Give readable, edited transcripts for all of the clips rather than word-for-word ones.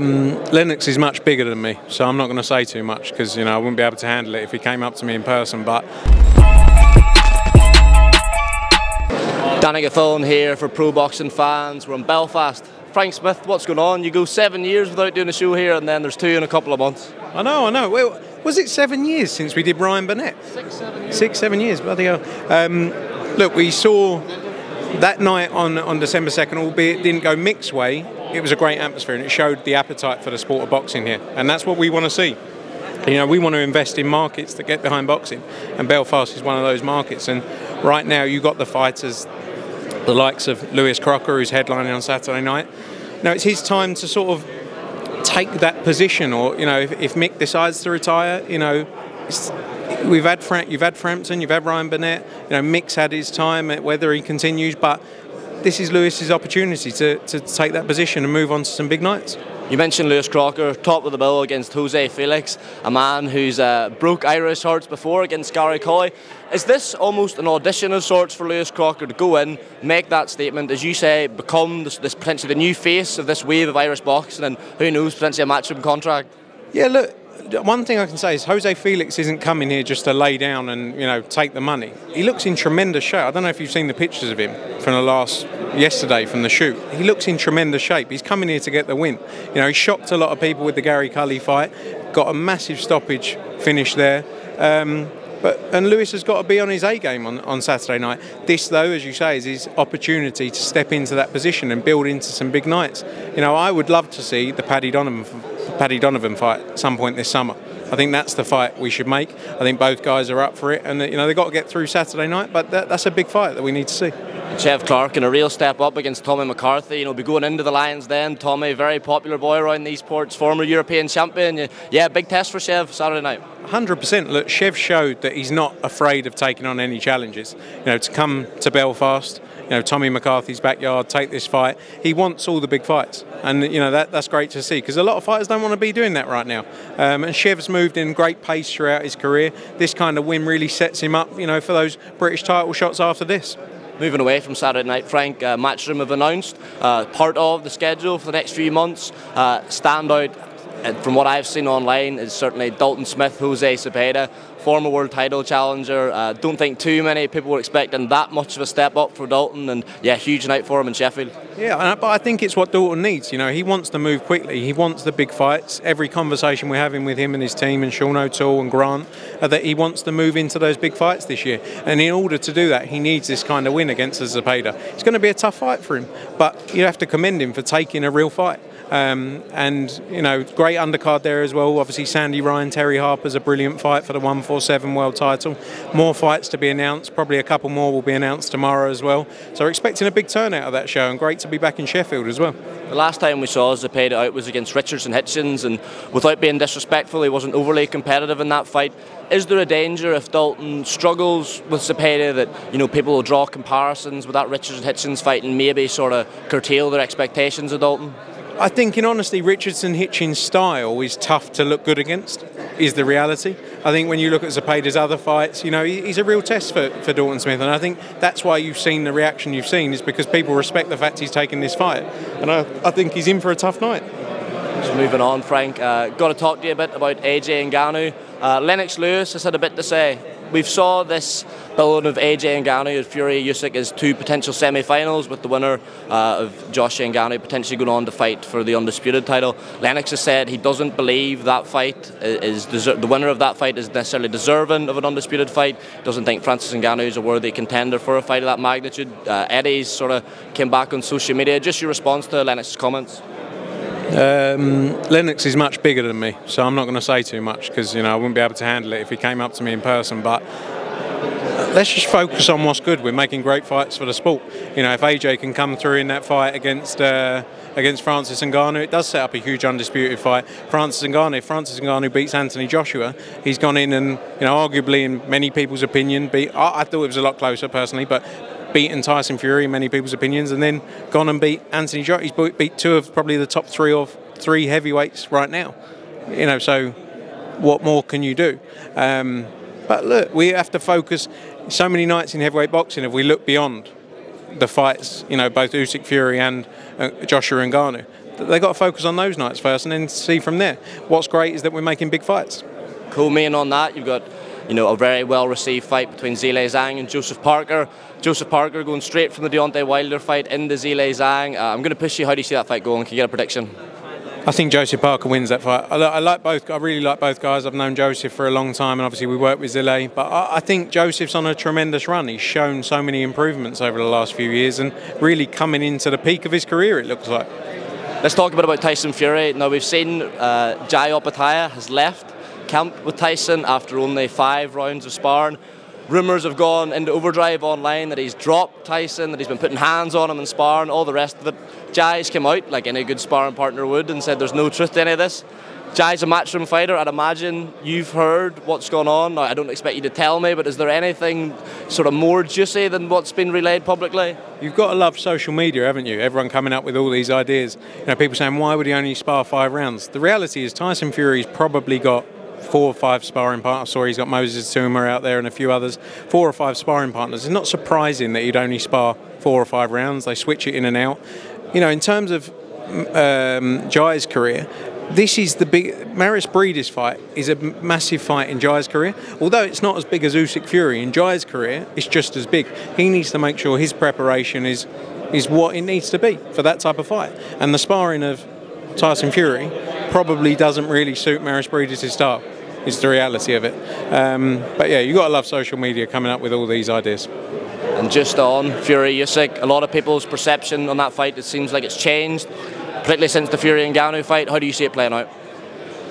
Lennox is much bigger than me, so I'm not going to say too much because I wouldn't be able to handle it if he came up to me in person. But Danny Gathone here for Pro Boxing Fans. We're in Belfast. Frank Smith, what's going on? You go 7 years without doing a show here, and then there's 2 in a couple of months. I know. Well, was it 7 years since we did Ryan Burnett? 6-7 years. 6-7 years, bloody hell. Look, we saw that night on December 2nd, albeit it didn't go mixed way, it was a great atmosphere and it showed the appetite for the sport of boxing here. And that's what we want to see. We want to invest in markets that get behind boxing, and Belfast is one of those markets. And right now you've got the fighters, the likes of Lewis Crocker, who's headlining on Saturday night. Now it's his time to sort of take that position, or if Mick decides to retire, you've had Frampton, you've had Ryan Burnett. Mick's had his time, whether he continues, but this is Lewis's opportunity to take that position and move on to some big nights. You mentioned Lewis Crocker, top of the bill against Jose Felix, a man who's broke Irish hearts before against Gary Colley. Is this almost an audition of sorts for Lewis Crocker to go in, make that statement, as you say, become this potentially the new face of this wave of Irish boxing, and who knows, potentially a Matchroom contract? Yeah, look, one thing I can say is Jose Felix isn't coming here just to lay down and take the money. He looks in tremendous shape. I don't know if you've seen the pictures of him from yesterday from the shoot. He looks in tremendous shape. He's coming here to get the win. He shocked a lot of people with the Gary Colley fight, got a massive stoppage finish there. And Lewis has got to be on his A game on Saturday night. This, though, as you say, is his opportunity to step into that position and build into some big nights. I would love to see the Paddy Donovan fight at some point this summer. I think that's the fight we should make. I think both guys are up for it, and they've got to get through Saturday night, but that's a big fight that we need to see. Chev Clark in a real step up against Tommy McCarthy. Be going into the Lions then. Tommy, very popular boy around these parts, former European champion. Yeah, big test for Chev Saturday night. 100%. Look, Chev showed that he's not afraid of taking on any challenges. To come to Belfast, Tommy McCarthy's backyard, take this fight. He wants all the big fights, and that's great to see, because a lot of fighters don't want to be doing that right now. And Chev's moved in great pace throughout his career. This kind of win really sets him up, for those British title shots after this. Moving away from Saturday night, Frank, Matchroom have announced part of the schedule for the next few months. Standout, from what I've seen online, is certainly Dalton Smith, Jose Cepeda, former world title challenger. Don't think too many people were expecting that much of a step up for Dalton, and yeah, huge night for him in Sheffield. Yeah, but I think it's what Dalton needs. He wants to move quickly. He wants the big fights. Every conversation we're having with him and his team, and Sean O'Toole and Grant, that he wants to move into those big fights this year. And in order to do that, he needs this kind of win against Cepeda. It's going to be a tough fight for him, but you have to commend him for taking a real fight. Great undercard there as well. Obviously, Sandy Ryan, Terry Harper's a brilliant fight for the 147 world title. More fights to be announced. Probably a couple more will be announced tomorrow as well. So we're expecting a big turnout of that show, and great to be back in Sheffield as well. The last time we saw Cepeda out was against Richards and Hitchens, and without being disrespectful, he wasn't overly competitive in that fight. Is there a danger if Dalton struggles with Cepeda that people will draw comparisons with that Richards and Hitchens fight and maybe sort of curtail their expectations of Dalton? I think, in honesty, Richardson Hitchens' style is tough to look good against, is the reality. I think when you look at Zepeda's other fights, he's a real test for Dalton Smith, and I think that's why you've seen the reaction you've seen, is because people respect the fact he's taken this fight, and I think he's in for a tough night. So moving on, Frank, got to talk to you a bit about AJ Ngannou. Lennox Lewis has had a bit to say. We've saw this building of AJ Ngannou and Fury Usyk as 2 potential semi-finals, with the winner of Josea Ngannou potentially going on to fight for the undisputed title. Lennox has said he doesn't believe that fight the winner of that fight is necessarily deserving of an undisputed fight. Doesn't think Francis Ngannou is a worthy contender for a fight of that magnitude. Eddie's sort of came back on social media. Just your response to Lennox's comments? Lennox is much bigger than me, so I'm not going to say too much, because I wouldn't be able to handle it if he came up to me in person. But let's just focus on what's good. We're making great fights for the sport. If AJ can come through in that fight against Francis Ngannou, it does set up a huge undisputed fight. Francis Ngannou beats Anthony Joshua, he's gone in and arguably, in many people's opinion, I thought it was a lot closer personally, but beaten Tyson Fury in many people's opinions, and then gone and beat Anthony Joshua. He's beat 2 of probably the top 3 heavyweights right now. So what more can you do? But look, we have to focus. So many nights in heavyweight boxing, if we look beyond the fights, both Usyk, Fury and Joshua Ngannou, they got to focus on those nights first and then see from there. What's great is that we're making big fights. Cool, me in on that. You've got, you know, a very well received fight between Zhilei Zhang and Joseph Parker. Joseph Parker going straight from the Deontay Wilder fight into Zhilei Zhang. I'm going to push you. How do you see that fight going? Can you get a prediction? I think Joseph Parker wins that fight. I like both. I really like both guys. I've known Joseph for a long time, and obviously we work with Zhilei. But I think Joseph's on a tremendous run. He's shown so many improvements over the last few years, and really coming into the peak of his career, it looks like. Let's talk a bit about Tyson Fury. Now we've seen Jai Opetaia has left camp with Tyson after only 5 rounds of sparring. Rumours have gone into overdrive online that he's dropped Tyson, that he's been putting hands on him and sparring, all the rest of it. Jai's came out, like any good sparring partner would, and said there's no truth to any of this. Jai's a matchroom fighter. I'd imagine you've heard what's going on. Now, I don't expect you to tell me, but is there anything sort of more juicy than what's been relayed publicly? You've got to love social media, haven't you? Everyone coming up with all these ideas. You know, people saying, why would he only spar 5 rounds? The reality is Tyson Fury's probably got 4 or 5 sparring partners. Sorry, he's got Moses Tuma out there and a few others. 4 or 5 sparring partners. It's not surprising that he'd only spar 4 or 5 rounds. They switch it in and out. You know, in terms of Jai's career, this is the big... Maris Breedis fight is a massive fight in Jai's career. Although it's not as big as Usyk Fury, in Jai's career, it's just as big. He needs to make sure his preparation is what it needs to be for that type of fight. And the sparring of Tyson Fury probably doesn't really suit Maris Breedis' style. Is the reality of it. But yeah, you've got to love social media coming up with all these ideas. And just on Fury Usyk, a lot of people's perception on that fight, it seems like it's changed, particularly since the Fury and Ngannou fight. How do you see it playing out?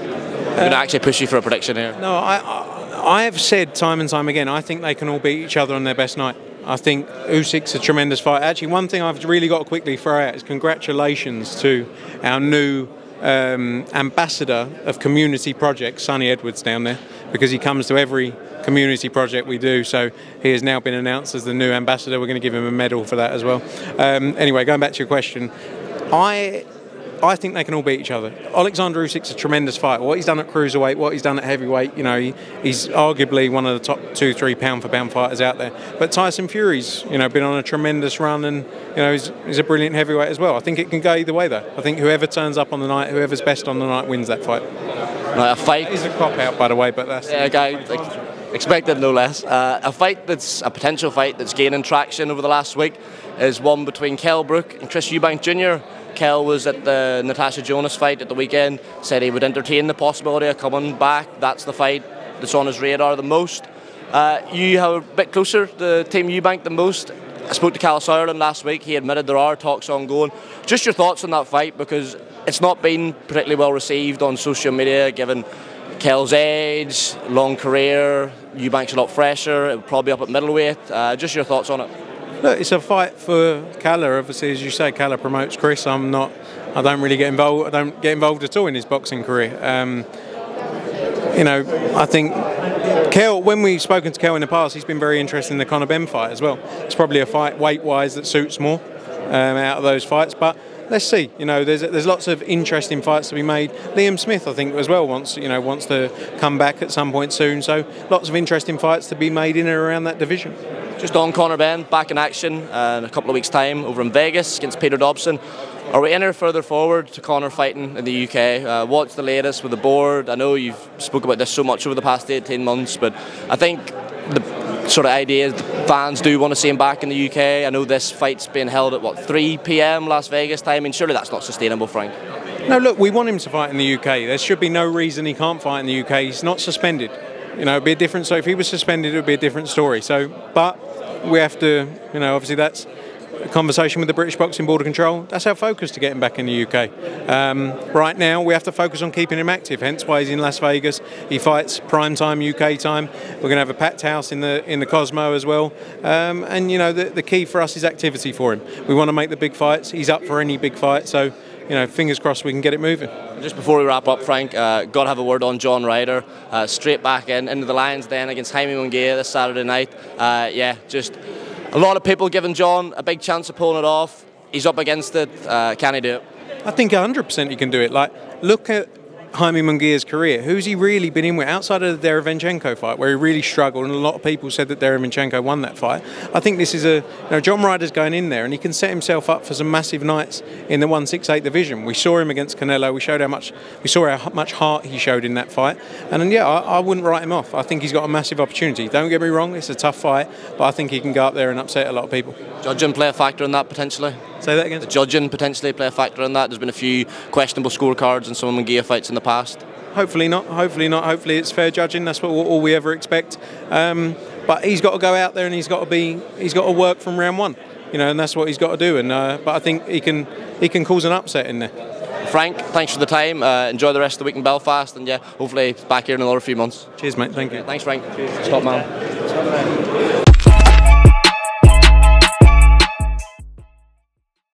I'm going to actually push you for a prediction here. No, I have said time and time again, I think they can all beat each other on their best night. I think Usyk's a tremendous fight. Actually, one thing I've really got to quickly throw out is congratulations to our new ambassador of community projects, Sonny Edwards, down there, because he comes to every community project we do, so he has now been announced as the new ambassador. We're going to give him a medal for that as well. Anyway, going back to your question, I think they can all beat each other. Alexander Usyk's a tremendous fighter. What he's done at cruiserweight, what he's done at heavyweight, you know, he's arguably one of the top 2-3 pound for pound fighters out there. But Tyson Fury's, you know, been on a tremendous run, and you know, he's a brilliant heavyweight as well. I think it can go either way though. I think whoever turns up on the night, whoever's best on the night, wins that fight. Right, a fight is a cop out, by the way, but that's expected no less. A potential fight that's gaining traction over the last week is one between Kell, Brook and Chris Eubank Jr. Kell was at the Natasha Jonas fight at the weekend, said he would entertain the possibility of coming back. That's the fight that's on his radar the most. You have a bit closer to Team Eubank than most. I spoke to Callus Ireland last week. He admitted there are talks ongoing. Just your thoughts on that fight, because it's not been particularly well received on social media, given Kell's age, long career. Eubank's a lot fresher, it would probably be up at middleweight. Just your thoughts on it. Look, it's a fight for Calla. Obviously, as you say, Calla promotes Chris. I don't really get involved. I don't get involved at all in his boxing career. You know, I think Kell, when we've spoken to Kell in the past, he's been very interested in the Conor Benn fight as well. It's probably a fight weight-wise that suits more out of those fights. But let's see. You know, there's lots of interesting fights to be made. Liam Smith, I think, as well wants to come back at some point soon. So lots of interesting fights to be made in and around that division. Just on Conor Benn, back in action in a couple of weeks' time over in Vegas against Peter Dobson. Are we any further forward to Conor fighting in the UK? What's the latest with the board? I know you've spoken about this so much over the past 18 months, but I think the sort of idea is the fans do want to see him back in the UK. I know this fight's being held at 3 p.m. Las Vegas time. I mean, surely that's not sustainable, Frank. No, look, we want him to fight in the UK. There should be no reason he can't fight in the UK. He's not suspended. You know, it'd be a different. So if he was suspended, it would be a different story. So, but we have to, you know, obviously that's a conversation with the British Boxing Board of Control. That's our focus, to get him back in the UK. Right now, we have to focus on keeping him active. Hence why he's in Las Vegas. He fights prime time UK time. We're going to have a packed house in the Cosmo as well. And you know, the key for us is activity for him. We want to make the big fights. He's up for any big fight. So, you know, fingers crossed we can get it moving. Just before we wrap up, Frank, got to have a word on John Ryder. Straight back into the Lions Den against Jaime Munguia this Saturday night. Yeah, just a lot of people giving John a big chance of pulling it off. He's up against it. Can he do it? I think 100% he can do it. Like, look at Jaime Munguia's career, who's he really been in with outside of the Derevenchenko fight, where he really struggled, and a lot of people said that Derevenchenko won that fight. I think this is John Ryder's going in there, and he can set himself up for some massive nights in the 168 division. We saw him against Canelo. We saw how much heart he showed in that fight, and yeah, I wouldn't write him off. I think he's got a massive opportunity. Don't get me wrong, it's a tough fight, but I think he can go up there and upset a lot of people. Judging play a factor in that potentially? Say that again? The judging potentially play a factor in that? There's been a few questionable scorecards in some of Munguia fights in the past. Hopefully not. Hopefully not. Hopefully it's fair judging. That's all we ever expect. But he's got to go out there and he's got to work from round one. And that's what he's got to do. And but I think he can cause an upset in there. Frank, thanks for the time. Enjoy the rest of the week in Belfast, and yeah, hopefully back here in another few months. Cheers, mate. Thank you. Thanks, Frank. Cheers. Top man.